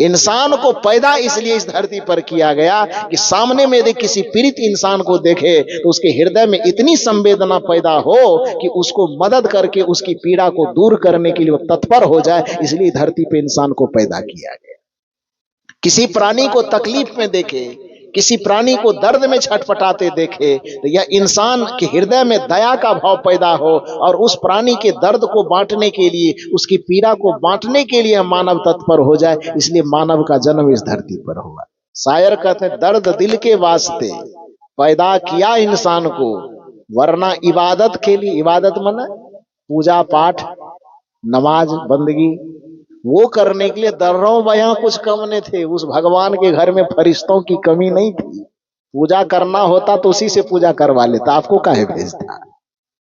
इंसान को पैदा इसलिए इस धरती पर किया गया कि सामने में यदि किसी पीड़ित इंसान को देखे तो उसके हृदय में इतनी संवेदना पैदा हो कि उसको मदद करके उसकी पीड़ा को दूर करने के लिए वो तत्पर हो जाए। इसलिए धरती पे इंसान को पैदा किया गया। किसी प्राणी को तकलीफ में देखे, किसी प्राणी को दर्द में छटपटाते देखे तो यह इंसान के हृदय में दया का भाव पैदा हो और उस प्राणी के दर्द को बांटने के लिए, उसकी पीड़ा को बांटने के लिए मानव तत्पर हो जाए। इसलिए मानव का जन्म इस धरती पर हुआ। शायर कहते हैं, दर्द दिल के वास्ते पैदा किया इंसान को, वरना इबादत के लिए। इबादत माने पूजा पाठ, नमाज, बंदगी, वो करने के लिए दर्रों बयां कुछ कम नहीं थे। उस भगवान के घर में फरिश्तों की कमी नहीं थी। पूजा करना होता तो उसी से पूजा करवा लेता, आपको काहे भेजता?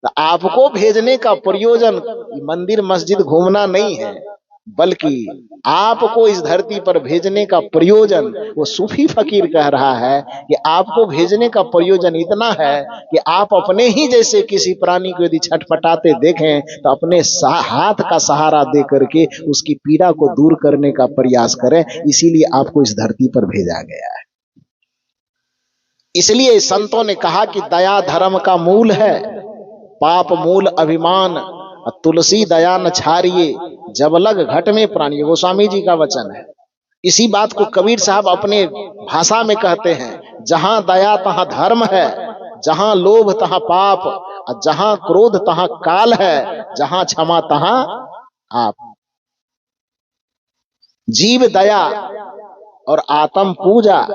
तो आपको भेजने का प्रयोजन मंदिर मस्जिद घूमना नहीं है, बल्कि आपको इस धरती पर भेजने का प्रयोजन, वो सूफी फकीर कह रहा है कि आपको भेजने का प्रयोजन इतना है कि आप अपने ही जैसे किसी प्राणी को यदि छटपटाते देखें तो अपने हाथ का सहारा दे करके उसकी पीड़ा को दूर करने का प्रयास करें। इसीलिए आपको इस धरती पर भेजा गया है। इसलिए संतों ने कहा कि दया धर्म का मूल है, पाप मूल अभिमान, तुलसी दया न छारिए, जब लग घट में प्राणी। गोस्वामी जी का वचन है। इसी बात को कबीर साहब अपने भाषा में कहते हैं, जहां दया तहां धर्म है, जहां लोभ तहां पाप, और जहां क्रोध तहां काल है, जहां क्षमा तहां आप। जीव दया और आत्म पूजा,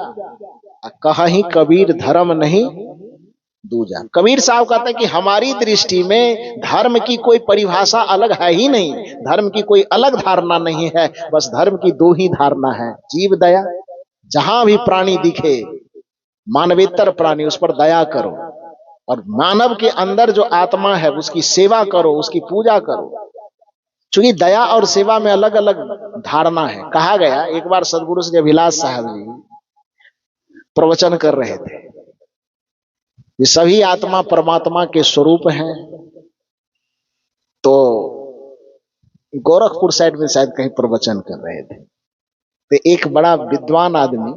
कहीं कबीर धर्म नहीं दूजा। कबीर साहब कहते हैं कि हमारी दृष्टि में धर्म की कोई परिभाषा अलग है ही नहीं, धर्म की कोई अलग धारणा नहीं है, बस धर्म की दो ही धारणा है, जीव दया। जहां भी प्राणी दिखे, मानवेतर प्राणी, उस पर दया करो, और मानव के अंदर जो आत्मा है उसकी सेवा करो, उसकी पूजा करो। चूंकि दया और सेवा में अलग अलग धारणा है। कहा गया, एक बार सदगुरु श्री अभिलाष साहब जी प्रवचन कर रहे थे, ये सभी आत्मा परमात्मा के स्वरूप हैं। तो गोरखपुर साइड में शायद कहीं प्रवचन कर रहे थे, तो एक बड़ा विद्वान आदमी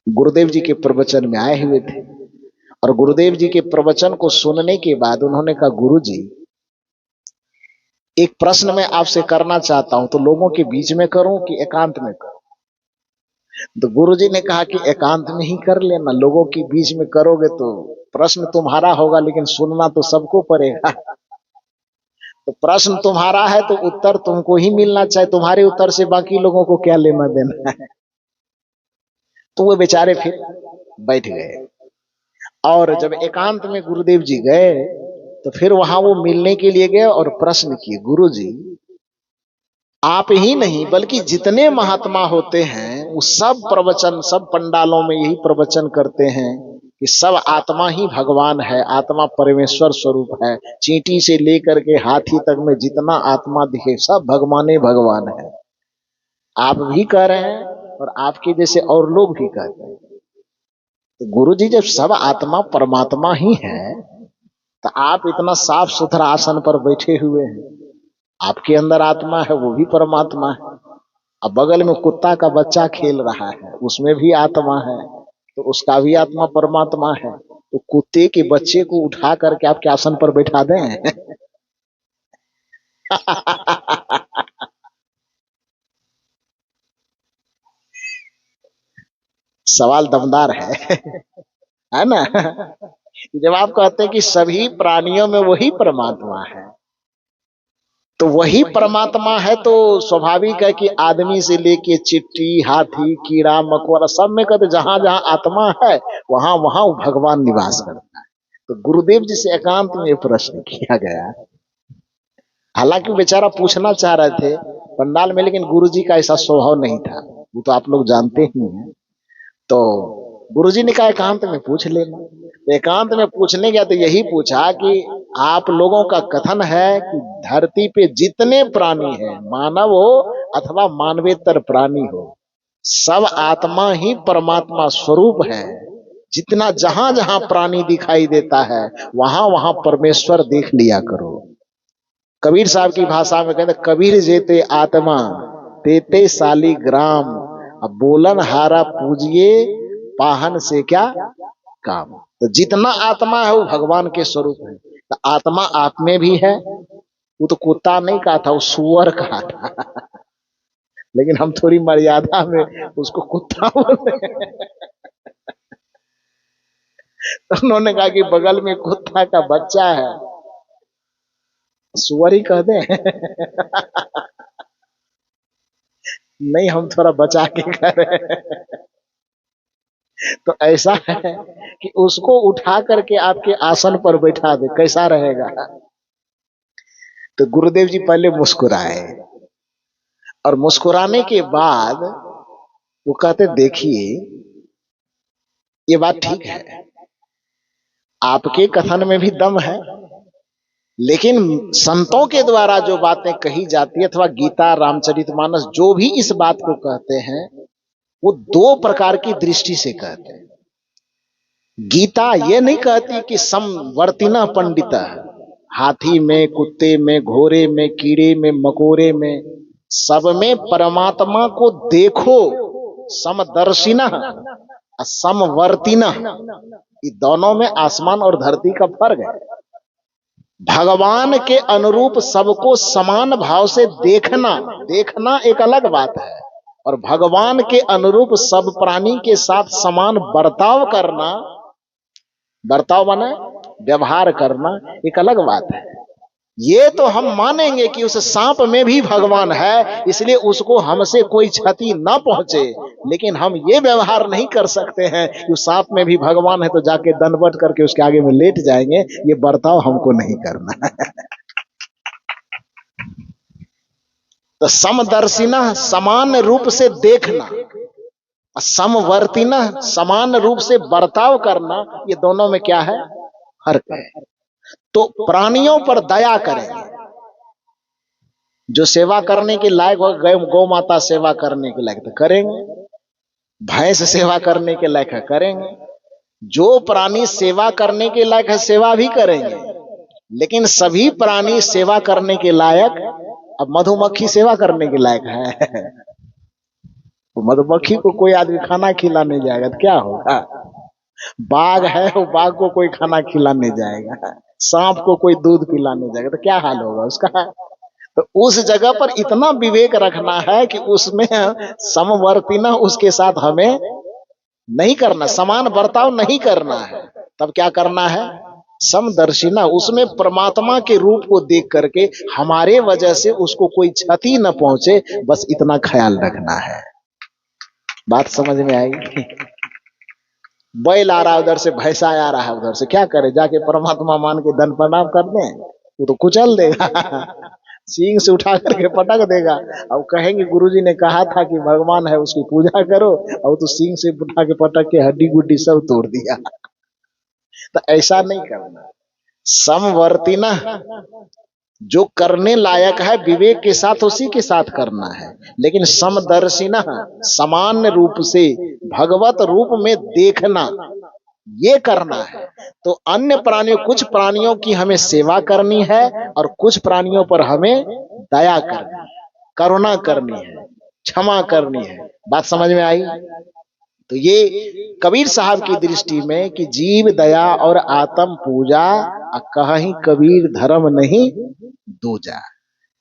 गुरुदेव जी के प्रवचन में आए हुए थे, और गुरुदेव जी के प्रवचन को सुनने के बाद उन्होंने कहा, गुरु जी एक प्रश्न मैं आपसे करना चाहता हूं, तो लोगों के बीच में करूं कि एकांत में करूं? तो गुरुजी ने कहा कि एकांत में ही कर लेना, लोगों के बीच में करोगे तो प्रश्न तुम्हारा होगा लेकिन सुनना तो सबको पड़ेगा। तो प्रश्न तुम्हारा है तो उत्तर तुमको ही मिलना चाहिए, तुम्हारे उत्तर से बाकी लोगों को क्या लेना देना है। तो वो बेचारे फिर बैठ गए, और जब एकांत में गुरुदेव जी गए तो फिर वहां वो मिलने के लिए गए और प्रश्न किए, गुरु जी आप ही नहीं बल्कि जितने महात्मा होते हैं वो सब प्रवचन, सब पंडालों में यही प्रवचन करते हैं कि सब आत्मा ही भगवान है, आत्मा परमेश्वर स्वरूप है। चींटी से लेकर के हाथी तक में जितना आत्मा दिखे सब भगवान भगवान है। आप भी कह रहे हैं और आपके जैसे और लोग भी कहते हैं। तो गुरु जी जब सब आत्मा परमात्मा ही है तो आप इतना साफ सुथरा आसन पर बैठे हुए हैं, आपके अंदर आत्मा है, वो भी परमात्मा है। अब बगल में कुत्ता का बच्चा खेल रहा है, उसमें भी आत्मा है, तो उसका भी आत्मा परमात्मा है। तो कुत्ते के बच्चे को उठा करके आपके आसन पर बैठा दें? सवाल दमदार है ना? जब आप कहते हैं कि सभी प्राणियों में वही परमात्मा है, तो वही परमात्मा है, तो स्वाभाविक है कि आदमी से लेके चिट्टी, हाथी, कीड़ा मकोड़ा सब में कहते जहां जहां आत्मा है वहां वहां भगवान निवास करता है। तो गुरुदेव जी से एकांत में प्रश्न किया गया, हालांकि बेचारा पूछना चाह रहे थे पंडाल में, लेकिन गुरु जी का ऐसा स्वभाव नहीं था, वो तो आप लोग जानते ही हैं। तो गुरुजी ने कहा एकांत में पूछ लेना। एकांत में पूछने गया तो यही पूछा कि आप लोगों का कथन है कि धरती पे जितने प्राणी हैं, मानव हो अथवा मानवेतर प्राणी हो, सब आत्मा ही परमात्मा स्वरूप है। जितना जहां जहां प्राणी दिखाई देता है वहां वहां परमेश्वर देख लिया करो। कबीर साहब की भाषा में कहते कबीर जेते आत्मा तेते शालिग्राम, अब बोलन हारा पूजिए, पाहन से क्या काम। तो जितना आत्मा है वो भगवान के स्वरूप है। तो आत्मा आप में भी है। वो तो कुत्ता नहीं कहा था, वो सुअर कहा था। लेकिन हम थोड़ी मर्यादा में उसको कुत्ता बोलते हैं। तो उन्होंने कहा कि बगल में कुत्ता का बच्चा है, सुअर ही कह दें। नहीं, हम थोड़ा बचा के कह रहे हैं। तो ऐसा है कि उसको उठा करके आपके आसन पर बैठा दे, कैसा रहेगा। तो गुरुदेव जी पहले मुस्कुराए और मुस्कुराने के बाद वो कहते देखिए ये बात ठीक है, आपके कथन में भी दम है, लेकिन संतों के द्वारा जो बातें कही जाती है अथवा गीता रामचरितमानस जो भी इस बात को कहते हैं वो दो प्रकार की दृष्टि से कहते हैं। गीता ये नहीं कहती कि समवर्तिना पंडित, हाथी में, कुत्ते में, घोड़े में, कीड़े में, मकोड़े में, सब में परमात्मा को देखो, समदर्शिना समवर्तिना, ये दोनों में आसमान और धरती का फर्क है। भगवान के अनुरूप सबको समान भाव से देखना, देखना एक अलग बात है, और भगवान के अनुरूप सब प्राणी के साथ समान बर्ताव करना, बर्ताव माने व्यवहार करना, एक अलग बात है। ये तो हम मानेंगे कि उस सांप में भी भगवान है, इसलिए उसको हमसे कोई क्षति ना पहुंचे, लेकिन हम ये व्यवहार नहीं कर सकते हैं कि उस सांप में भी भगवान है तो जाके दंडवत करके उसके आगे में लेट जाएंगे। ये बर्ताव हमको नहीं करना है। तो समदर्शिना समान रूप से देखना, समवर्तिना समान रूप से बर्ताव करना, ये दोनों में क्या है, फर्क है। तो प्राणियों पर दया करें, जो सेवा करने के लायक हो, गौ माता सेवा करने के लायक तो करेंगे, भैंस सेवा करने के लायक है करेंगे, जो प्राणी सेवा करने के लायक है सेवा भी करेंगे। लेकिन सभी प्राणी सेवा करने के लायक, अब मधुमक्खी सेवा करने के लायक है, तो मधुमक्खी को कोई आदमी खाना खिलाने जाएगा तो क्या होगा। बाघ है, वो बाघ को कोई खाना खिलाने जाएगा, सांप को कोई दूध पिलाने जाएगा तो क्या हाल होगा उसका। तो उस जगह पर इतना विवेक रखना है कि उसमें समवर्तिना उसके साथ हमें नहीं करना, समान बर्ताव नहीं करना है। तब क्या करना है, समदर्शिना, उसमें परमात्मा के रूप को देख करके हमारे वजह से उसको कोई क्षति न पहुंचे, बस इतना ख्याल रखना है। बात समझ में आई। बैल आ रहा है उधर से, भैंसा आ रहा है उधर से, क्या करे, जाके परमात्मा मान के दंड प्रणाम कर दें, वो तो कुचल देगा। सींग से उठा करके पटक देगा। अब कहेंगे गुरुजी ने कहा था कि भगवान है उसकी पूजा करो, और तो सींग से उठा के पटक के हड्डी गुड्डी सब तोड़ दिया। तो ऐसा नहीं करना। समवर्तिना, जो करने लायक है विवेक के साथ उसी के साथ करना है, लेकिन समदर्शिना समान रूप से भगवत रूप में देखना, ये करना है। तो अन्य प्राणियों, कुछ प्राणियों की हमें सेवा करनी है और कुछ प्राणियों पर हमें दया करनी है, करुणा करनी है, क्षमा करनी है। बात समझ में आई। तो ये कबीर साहब की दृष्टि में कि जीव दया और आत्म पूजा, कहीं कबीर धर्म नहीं दूजा।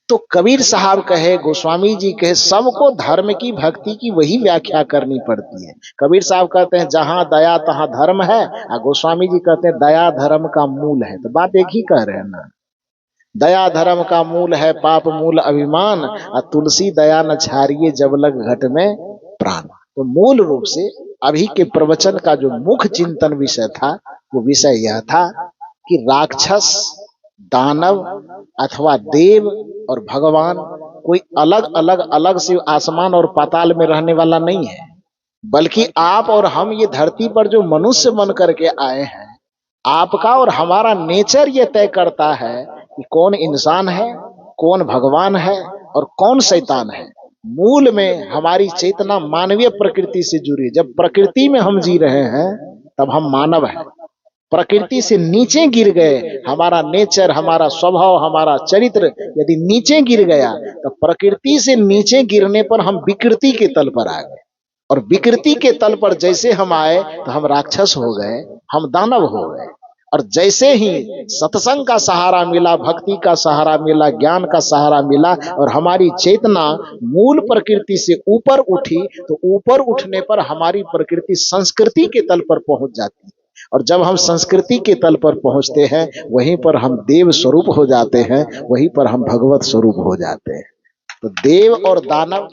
तो कबीर साहब कहे, गोस्वामी जी कहे, सबको धर्म की भक्ति की वही व्याख्या करनी पड़ती है। कबीर साहब कहते हैं जहां दया तहां धर्म है, और गोस्वामी जी कहते हैं दया धर्म का मूल है। तो बात एक ही कह रहे हैं ना, दया धर्म का मूल है, पाप मूल अभिमान, और तुलसी दया न छारिए जब लग घट में प्राण। तो मूल रूप से अभी के प्रवचन का जो मुख्य चिंतन विषय था, वो विषय यह था कि राक्षस, दानव अथवा देव और भगवान कोई अलग अलग अलग से आसमान और पाताल में रहने वाला नहीं है, बल्कि आप और हम ये धरती पर जो मनुष्य बन करके आए हैं, आपका और हमारा नेचर ये तय करता है कि कौन इंसान है, कौन भगवान है और कौन शैतान है। मूल में हमारी चेतना मानवीय प्रकृति से जुड़ी है। जब प्रकृति में हम जी रहे हैं तब हम मानव हैं, प्रकृति से नीचे गिर गए, हमारा नेचर, हमारा स्वभाव, हमारा चरित्र यदि नीचे गिर गया, तो प्रकृति से नीचे गिरने पर हम विकृति के तल पर आ गए, और विकृति के तल पर जैसे हम आए तो हम राक्षस हो गए, हम दानव हो गए। और जैसे ही सत्संग का सहारा मिला, भक्ति का सहारा मिला, ज्ञान का सहारा मिला, और हमारी चेतना मूल प्रकृति से ऊपर उठी, तो ऊपर उठने पर हमारी प्रकृति संस्कृति के तल पर पहुंच जाती है। और जब हम संस्कृति के तल पर पहुंचते हैं, वहीं पर हम देव स्वरूप हो जाते हैं, वहीं पर हम भगवत स्वरूप हो जाते हैं। तो देव और दानव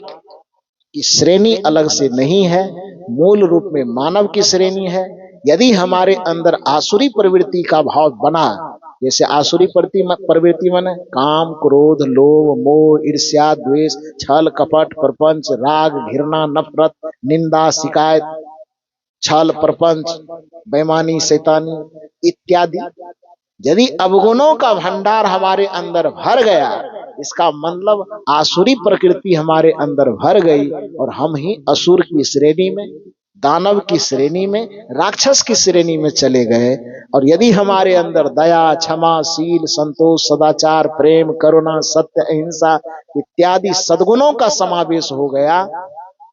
की श्रेणी अलग से नहीं है, मूल रूप में मानव की श्रेणी है। यदि हमारे अंदर आसुरी प्रवृत्ति का भाव बना, जैसे आसुरी प्रवृत्ति माने काम, क्रोध, लोभ, मोह, ईर्ष्या, द्वेष, छल, कपट, प्रपंच, राग, घृणा, नफरत, निंदा, शिकायत, छल, प्रपंच, बेईमानी, शैतानी इत्यादि, यदि अवगुणों का भंडार हमारे अंदर भर गया, इसका मतलब आसुरी प्रकृति हमारे अंदर भर गई, और हम ही असुर की श्रेणी में, दानव की श्रेणी में, राक्षस की श्रेणी में चले गए। और यदि हमारे अंदर दया, क्षमा, शील, संतोष, सदाचार, प्रेम, करुणा, सत्य, अहिंसा इत्यादि सद्गुणों का समावेश हो गया,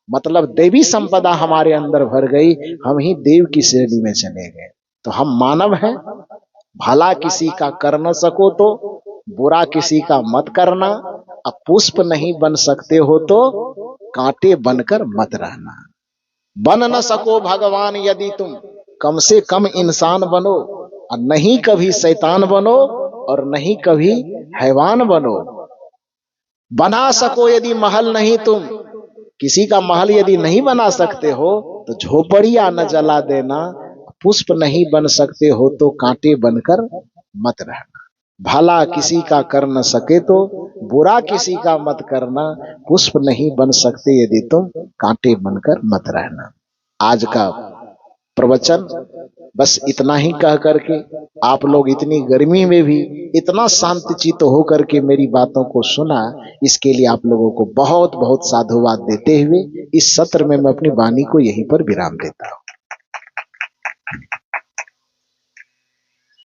मतलब देवी संपदा हमारे अंदर भर गई, हम ही देव की श्रेणी में चले गए। तो हम मानव हैं, भला किसी का कर न सको तो बुरा किसी का मत करना, अब पुष्प नहीं बन सकते हो तो कांटे बनकर मत रहना। बन न सको भगवान यदि तुम कम से कम इंसान बनो, और नहीं कभी शैतान बनो, और नहीं कभी हैवान बनो। बना सको यदि महल नहीं तुम, किसी का महल यदि नहीं बना सकते हो तो झोपड़ियां न जला देना। पुष्प नहीं बन सकते हो तो कांटे बनकर मत रहना। भला किसी का कर न सके तो बुरा किसी का मत करना। पुष्प नहीं बन सकते यदि तुम, कांटे बनकर मत रहना। आज का प्रवचन बस इतना ही कह करके, आप लोग इतनी गर्मी में भी इतना शांतचित्त होकर के मेरी बातों को सुना, इसके लिए आप लोगों को बहुत बहुत साधुवाद देते हुए इस सत्र में मैं अपनी वाणी को यहीं पर विराम देता हूं।